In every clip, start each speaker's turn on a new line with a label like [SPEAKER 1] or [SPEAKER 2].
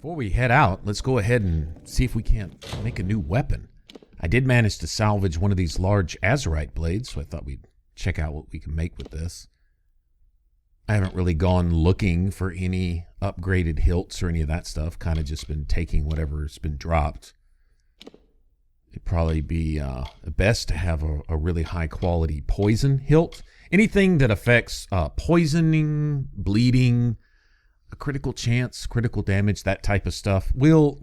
[SPEAKER 1] Before we head out, let's go ahead and see if we can't make a new weapon. I did manage to salvage one of these large azurite blades, so I thought we'd check out what we can make with this. I haven't really gone looking for any upgraded hilts or any of that stuff. Kind of just been taking whatever's been dropped. It'd probably be best to have a really high quality poison hilt. Anything that affects poisoning, bleeding, a critical chance, critical damage, that type of stuff. We'll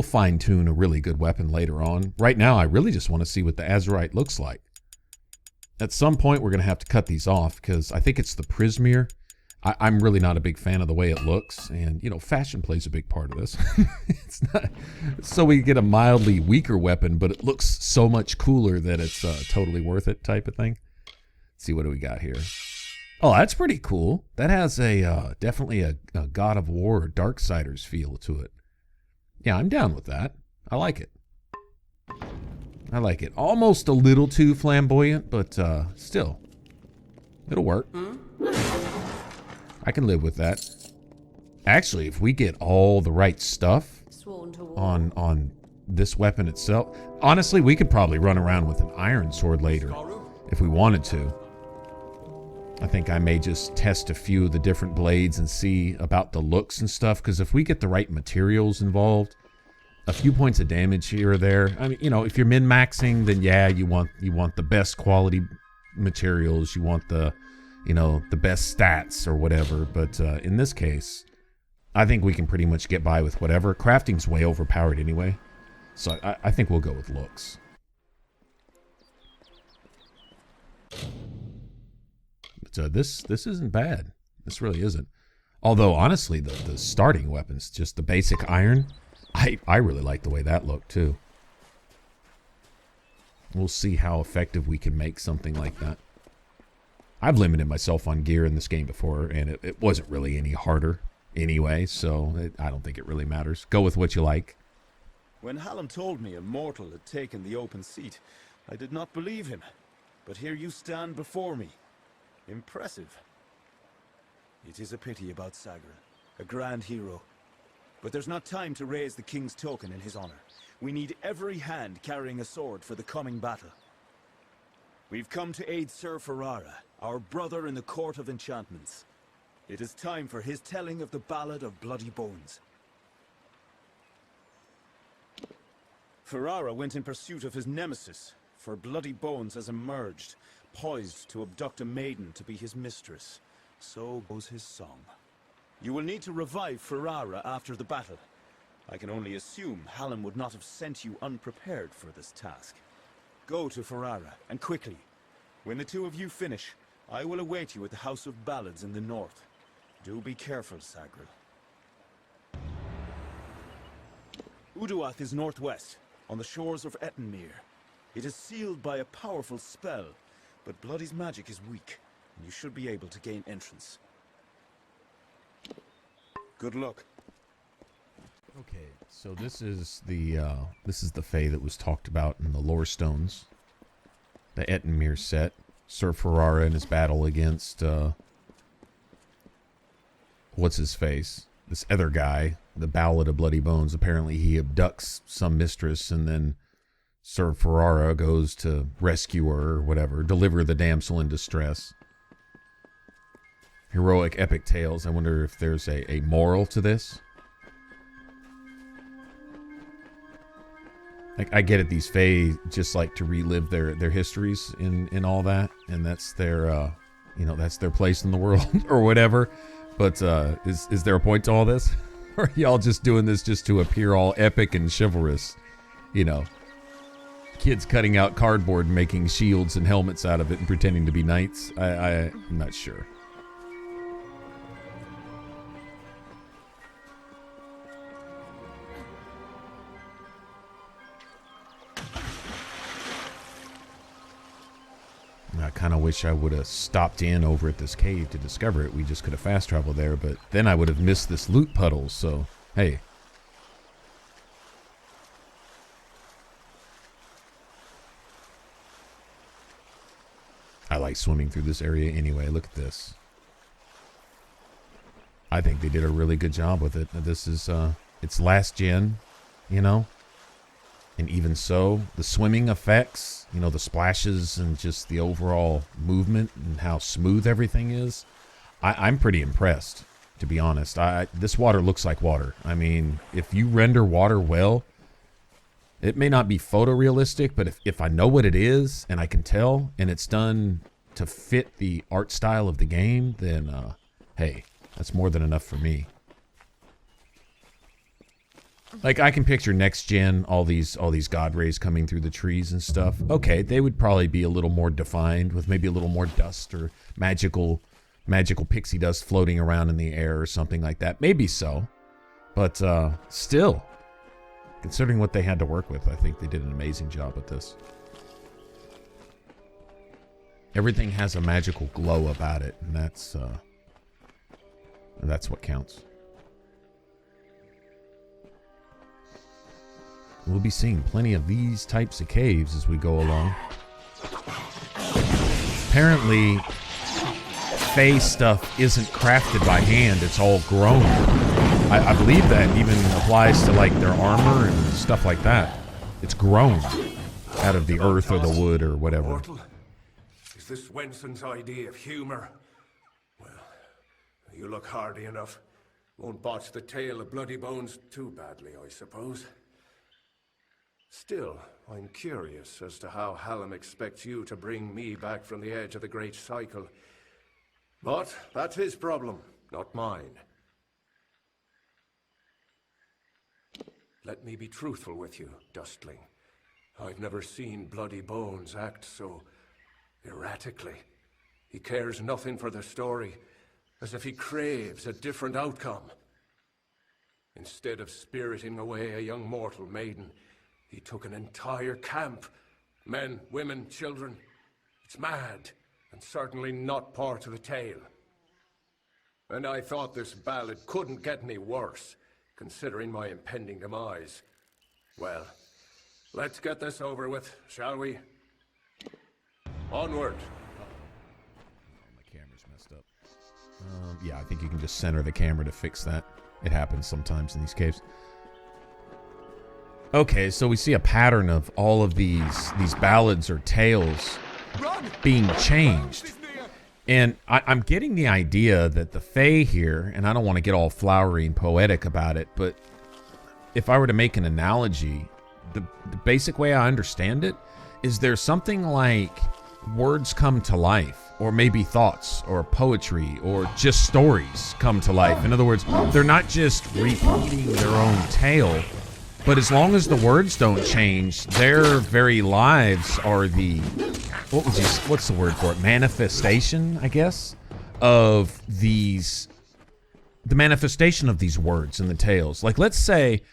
[SPEAKER 1] fine tune a really good weapon later on. Right now, I really just want to see what the azurite looks like. At some point, we're going to have to cut these off because I think it's the Prismere. I'm really not a big fan of the way it looks. And, you know, fashion plays a big part of this. It's not, so we get a mildly weaker weapon, but it looks so much cooler that it's totally worth it type of thing. Let's see, what do we got here? Oh, that's pretty cool. That has a definitely a God of War or Darksiders feel to it. Yeah, I'm down with that. I like it. I like it. Almost a little too flamboyant, but still, it'll work. I can live with that. Actually, if we get all the right stuff on this weapon itself, honestly, we could probably run around with an iron sword later if we wanted to. I think I may just test a few of the different blades and see about the looks and stuff, because if we get the right materials involved, a few points of damage here or there. I mean, you know, if you're min-maxing, then yeah, you want the best quality materials. You want the, you know, the best stats or whatever. But in this case, I think we can pretty much get by with whatever. Crafting's way overpowered anyway, so I think we'll go with looks. But this isn't bad. This really isn't. Although honestly, the starting weapons, just the basic iron, I really like the way that looked too. We'll see how effective we can make something like that. I've limited myself on gear in this game before, and it wasn't really any harder anyway, so I don't think it really matters. Go with what you like.
[SPEAKER 2] When Hallam told me a mortal had taken the open seat, I did not believe him. But here you stand before me. Impressive. It is a pity about Sagra, a grand hero. But there's not time to raise the king's token in his honor. We need every hand carrying a sword for the coming battle. We've come to aid Sir Ferrara, our brother in the Court of Enchantments. It is time for his telling of the Ballad of Bloody Bones. Ferrara went in pursuit of his nemesis, for Bloody Bones has emerged, poised to abduct a maiden to be his mistress. So goes his song. You will need to revive Ferrara after the battle. I can only assume Hallam would not have sent you unprepared for this task. Go to Ferrara, and quickly. When the two of you finish, I will await you at the House of Ballads in the north. Do be careful, Sagril. Uduath is northwest, on the shores of Ettenmere. It is sealed by a powerful spell, but Bloody's magic is weak, and you should be able to gain entrance. Good luck.
[SPEAKER 1] Okay, so this is the Fae that was talked about in the Lore Stones, the Ettenmere set. Sir Ferrara in his battle against what's his face? This other guy, the Ballad of Bloody Bones. Apparently, he abducts some mistress, and then Sir Ferrara goes to rescue her or whatever, deliver the damsel in distress. Heroic epic tales. I wonder if there's a moral to this. I get it, these Fae just like to relive their histories in all that, and that's their that's their place in the world or whatever. But is there a point to all this? Or are y'all just doing this just to appear all epic and chivalrous? You know, kids cutting out cardboard and making shields and helmets out of it and pretending to be knights? I'm not sure. I kind of wish I would have stopped in over at this cave to discover it. We just could have fast traveled there, but then I would have missed this loot puddle, so hey. I like swimming through this area anyway. Look at this. I think they did a really good job with it. This is, it's last gen, you know? And even so, the swimming effects, you know, the splashes and just the overall movement and how smooth everything is, I'm pretty impressed, to be honest. This water looks like water. I mean, if you render water well, it may not be photorealistic, but if I know what it is and I can tell and it's done to fit the art style of the game, then, hey, that's more than enough for me. Like, I can picture next gen, all these god rays coming through the trees and stuff. Okay, they would probably be a little more defined with maybe a little more dust or magical pixie dust floating around in the air or something like that. Maybe so. But still, considering what they had to work with, I think they did an amazing job with this. Everything has a magical glow about it, and that's what counts. We'll be seeing plenty of these types of caves as we go along. Apparently, Fae stuff isn't crafted by hand, it's all grown. I believe that even applies to like their armor and stuff like that. It's grown out of the earth or the wood or whatever.
[SPEAKER 3] Mortal? Is this Wenson's idea of humor? Well, you look hardy enough. Won't botch the tale of Bloody Bones too badly, I suppose. Still, I'm curious as to how Hallam expects you to bring me back from the edge of the Great Cycle. But that's his problem, not mine. Let me be truthful with you, Dustling. I've never seen Bloody Bones act so erratically. He cares nothing for the story, as if he craves a different outcome. Instead of spiriting away a young mortal maiden, he took an entire camp. Men, women, children. It's mad, and certainly not part of the tale. And I thought this ballad couldn't get any worse, considering my impending demise. Well, let's get this over with, shall we? Onward.
[SPEAKER 1] My camera's messed up. Yeah, I think you can just center the camera to fix that. It happens sometimes in these caves. Okay, so we see a pattern of all of these ballads or tales being changed. And I'm getting the idea that the Fae here, and I don't want to get all flowery and poetic about it, but if I were to make an analogy, the basic way I understand it is there's something like words come to life, or maybe thoughts, or poetry, or just stories come to life. In other words, they're not just repeating their own tale, but as long as the words don't change, their very lives are the, what's the word for it? Manifestation, I guess, of these, the manifestation of these words in the tales. Like, let's say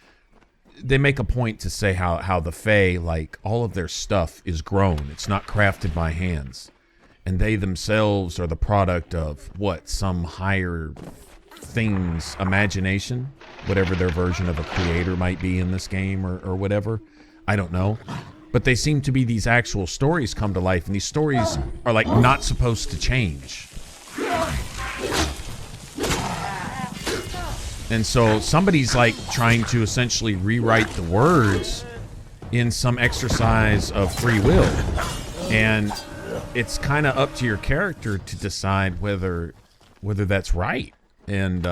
[SPEAKER 1] they make a point to say how the Fae, like, all of their stuff is grown. It's not crafted by hands. And they themselves are the product of, what, some higher thing's imagination? Whatever their version of a creator might be in this game or whatever. I don't know. But they seem to be these actual stories come to life, and these stories are, like, not supposed to change. And so somebody's, like, trying to essentially rewrite the words in some exercise of free will. And it's kind of up to your character to decide whether that's right. And,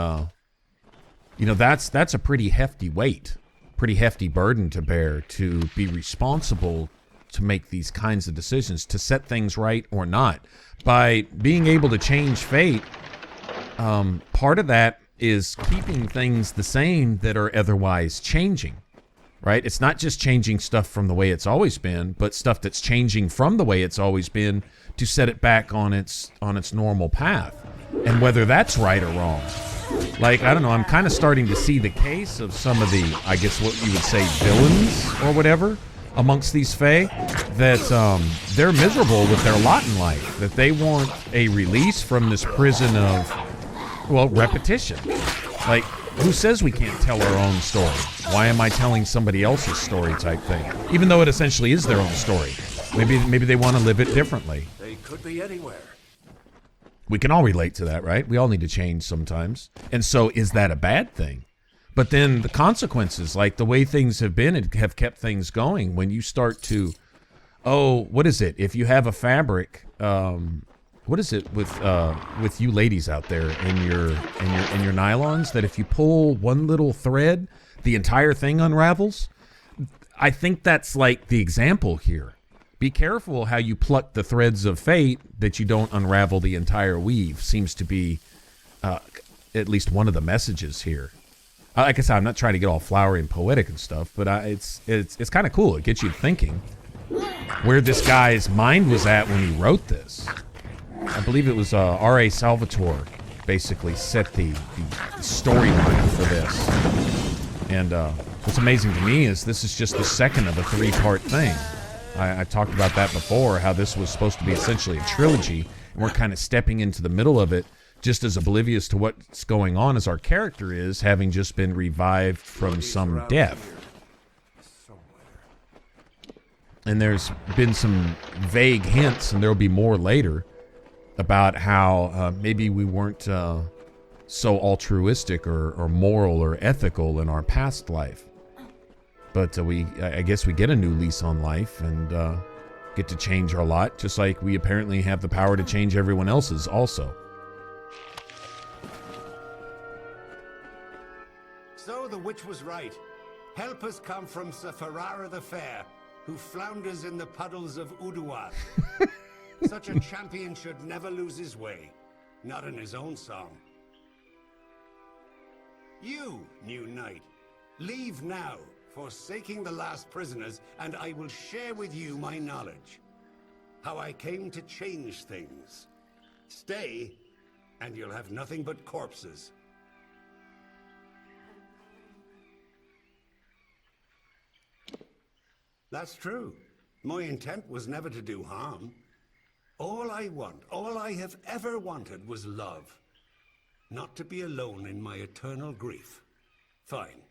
[SPEAKER 1] you know, that's a pretty hefty weight, pretty hefty burden to bear, to be responsible to make these kinds of decisions, to set things right or not. By being able to change fate, part of that is keeping things the same that are otherwise changing, right? It's not just changing stuff from the way it's always been, but stuff that's changing from the way it's always been to set it back on its normal path. And whether that's right or wrong. Like, I don't know, I'm kind of starting to see the case of some of the, I guess what you would say, villains or whatever amongst these Fae, that they're miserable with their lot in life, that they want a release from this prison of, well, repetition. Like, who says we can't tell our own story? Why am I telling somebody else's story type thing? Even though it essentially is their own story. Maybe they want to live it differently.
[SPEAKER 3] They could be anywhere.
[SPEAKER 1] We can all relate to that, right? We all need to change sometimes. And so is that a bad thing? But then the consequences, like the way things have been and have kept things going, when you start to, oh, what is it? If you have a fabric, what is it with you ladies out there in your nylons, that if you pull one little thread, the entire thing unravels? I think that's like the example here. Be careful how you pluck the threads of fate, that you don't unravel the entire weave. Seems to be at least one of the messages here. Like I said, I'm not trying to get all flowery and poetic and stuff, but it's kind of cool. It gets you thinking where this guy's mind was at when he wrote this. I believe it was R.A. Salvatore basically set the storyline for this. And what's amazing to me is this is just the second of a 3-part thing. I talked about that before, how this was supposed to be essentially a trilogy, and we're kind of stepping into the middle of it, just as oblivious to what's going on as our character is, having just been revived from some death. And there's been some vague hints, and there'll be more later, about how maybe we weren't so altruistic or moral or ethical in our past life. But I guess we get a new lease on life and get to change our lot, just like we apparently have the power to change everyone else's also.
[SPEAKER 4] So the witch was right. Help has come from Sir Ferrara the Fair, who flounders in the puddles of Uduath. Such a champion should never lose his way, not in his own song. You, new knight, leave now, forsaking the last prisoners, and I will share with you my knowledge. How I came to change things. Stay, and you'll have nothing but corpses. That's true. My intent was never to do harm. All I want, all I have ever wanted was love. Not to be alone in my eternal grief. Fine.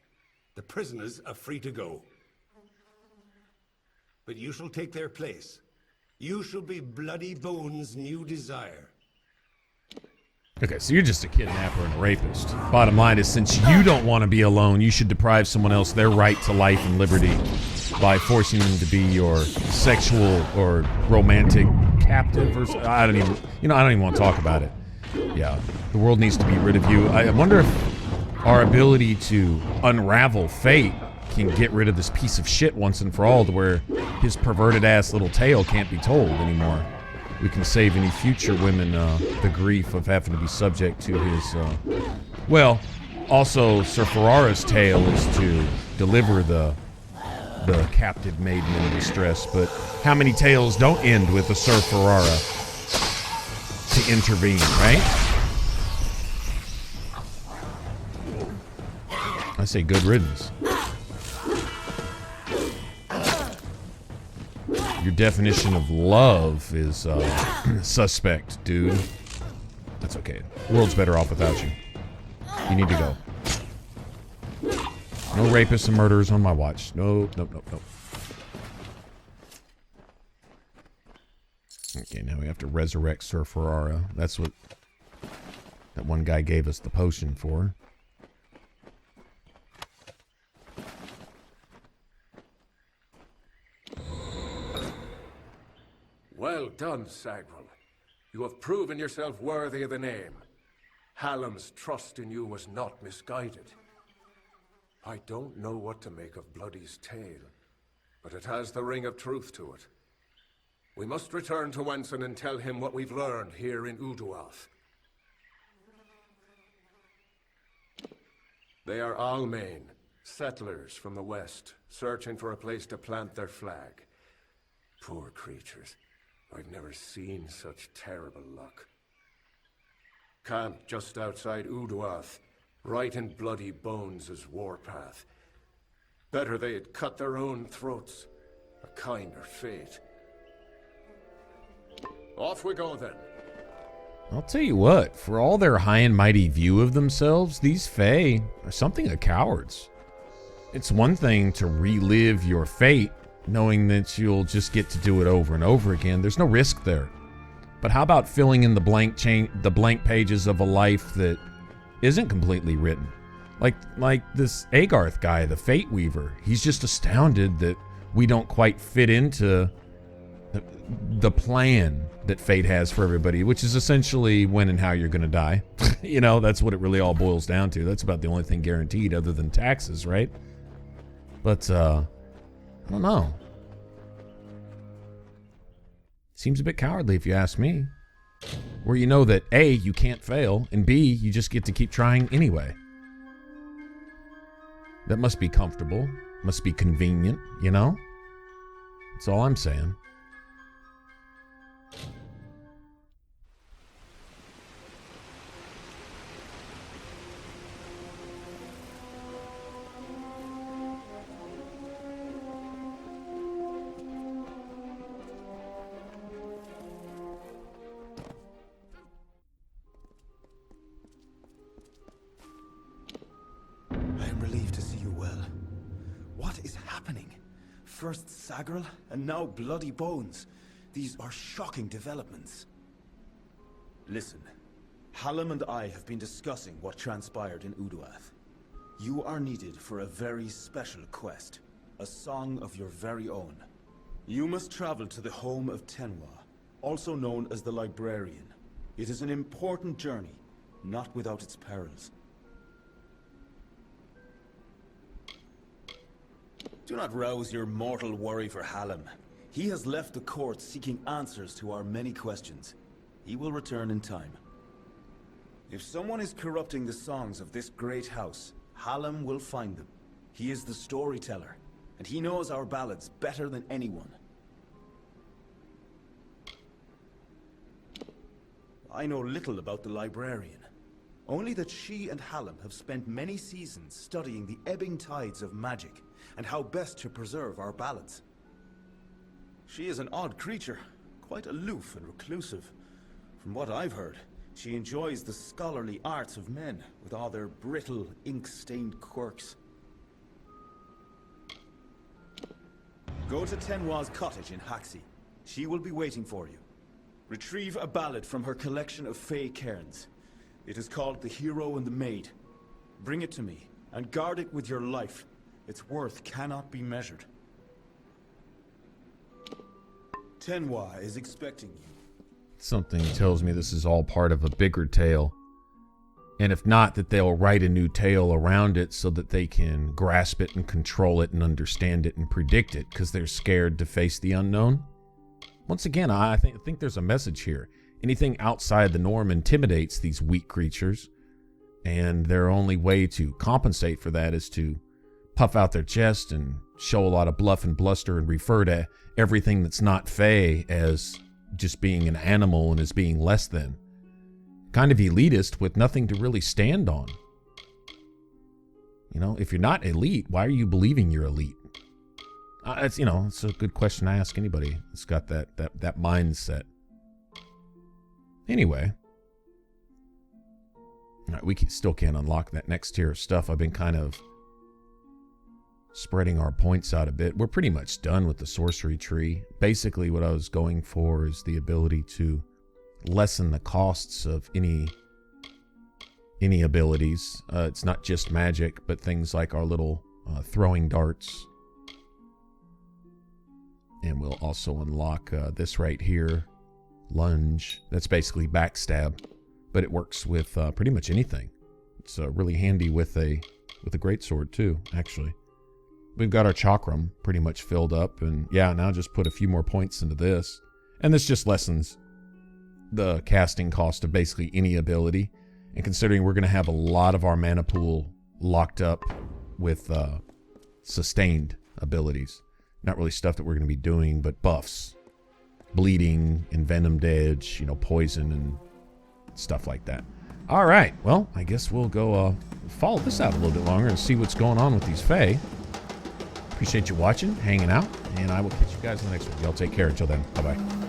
[SPEAKER 4] The prisoners are free to go. But you shall take their place. You shall be Bloody Bones' new desire.
[SPEAKER 1] Okay, so you're just a kidnapper and a rapist. Bottom line is, since you don't want to be alone, you should deprive someone else their right to life and liberty by forcing them to be your sexual or romantic captive, or I don't even want to talk about it. Yeah, the world needs to be rid of you. I wonder if our ability to unravel fate can get rid of this piece of shit once and for all, to where his perverted ass little tale can't be told anymore. We can save any future women the grief of having to be subject to his well, also Sir Ferrara's tale is to deliver the captive maiden in distress, but how many tales don't end with a Sir Ferrara to intervene, right? I say good riddance. Your definition of love is suspect, dude. That's okay. The world's better off without you. You need to go. No rapists and murderers on my watch. Nope. Okay, now we have to resurrect Sir Ferrara. That's what that one guy gave us the potion for.
[SPEAKER 3] Well done, Sagril. You have proven yourself worthy of the name. Hallam's trust in you was not misguided. I don't know what to make of Bloody's tale, but it has the ring of truth to it. We must return to Wenson and tell him what we've learned here in Uduath. They are Almain, settlers from the west, searching for a place to plant their flag. Poor creatures. I've never seen such terrible luck. Camped just outside Uduath, right in Bloody Bones' warpath. Better they had cut their own throats. A kinder fate. Off we go then.
[SPEAKER 1] I'll tell you what, for all their high and mighty view of themselves, these Fae are something of cowards. It's one thing to relive your fate, knowing that you'll just get to do it over and over again. There's no risk there. But how about filling in the blank pages of a life that isn't completely written? Like this Agarth guy, the Fate Weaver. He's just astounded that we don't quite fit into the plan that fate has for everybody, which is essentially when and how you're going to die. You know, that's what it really all boils down to. That's about the only thing guaranteed other than taxes, right? But, I don't know. Seems a bit cowardly if you ask me. Where you know that A, you can't fail, and B, you just get to keep trying anyway. That must be comfortable. Must be convenient, you know? That's all I'm saying.
[SPEAKER 2] First Sagril, and now Bloody Bones. These are shocking developments. Listen, Hallam and I have been discussing what transpired in Uduath. You are needed for a very special quest, a song of your very own. You must travel to the home of Tenwa, also known as the Librarian. It is an important journey, not without its perils. Do not rouse your mortal worry for Hallam. He has left the court seeking answers to our many questions. He will return in time. If someone is corrupting the songs of this great house, Hallam will find them. He is the storyteller, and he knows our ballads better than anyone. I know little about the Librarian. Only that she and Hallam have spent many seasons studying the ebbing tides of magic and how best to preserve our ballads. She is an odd creature, quite aloof and reclusive. From what I've heard, she enjoys the scholarly arts of men with all their brittle, ink-stained quirks. Go to Tenwa's cottage in Haxi. She will be waiting for you. Retrieve a ballad from her collection of fey cairns. It is called The Hero and the Maid. Bring it to me, and guard it with your life. Its worth cannot be measured. Tenwa is expecting you.
[SPEAKER 1] Something tells me this is all part of a bigger tale. And if not, that they'll write a new tale around it so that they can grasp it and control it and understand it and predict it because they're scared to face the unknown. Once again, I think there's a message here. Anything outside the norm intimidates these weak creatures, and their only way to compensate for that is to puff out their chest and show a lot of bluff and bluster and refer to everything that's not fey as just being an animal and as being less than. Kind of elitist with nothing to really stand on. You know, if you're not elite, why are you believing you're elite? It's a good question to ask anybody that's got that mindset. Anyway, all right, we still can't unlock that next tier of stuff. I've been kind of spreading our points out a bit. We're pretty much done with the sorcery tree. Basically, what I was going for is the ability to lessen the costs of any abilities. It's not just magic, but things like our little throwing darts. And we'll also unlock this right here, lunge. That's basically backstab, but it works with pretty much anything. It's really handy with a greatsword too, actually. We've got our chakram pretty much filled up, and yeah, now just put a few more points into this. And this just lessens the casting cost of basically any ability. And considering we're going to have a lot of our mana pool locked up with sustained abilities. Not really stuff that we're going to be doing, but buffs. Bleeding, envenomed edge, poison and stuff like that. All right, well, I guess we'll go follow this out a little bit longer and see what's going on with these Fae. Appreciate you watching, hanging out, and I will catch you guys in the next one. Y'all take care until then. Bye-bye.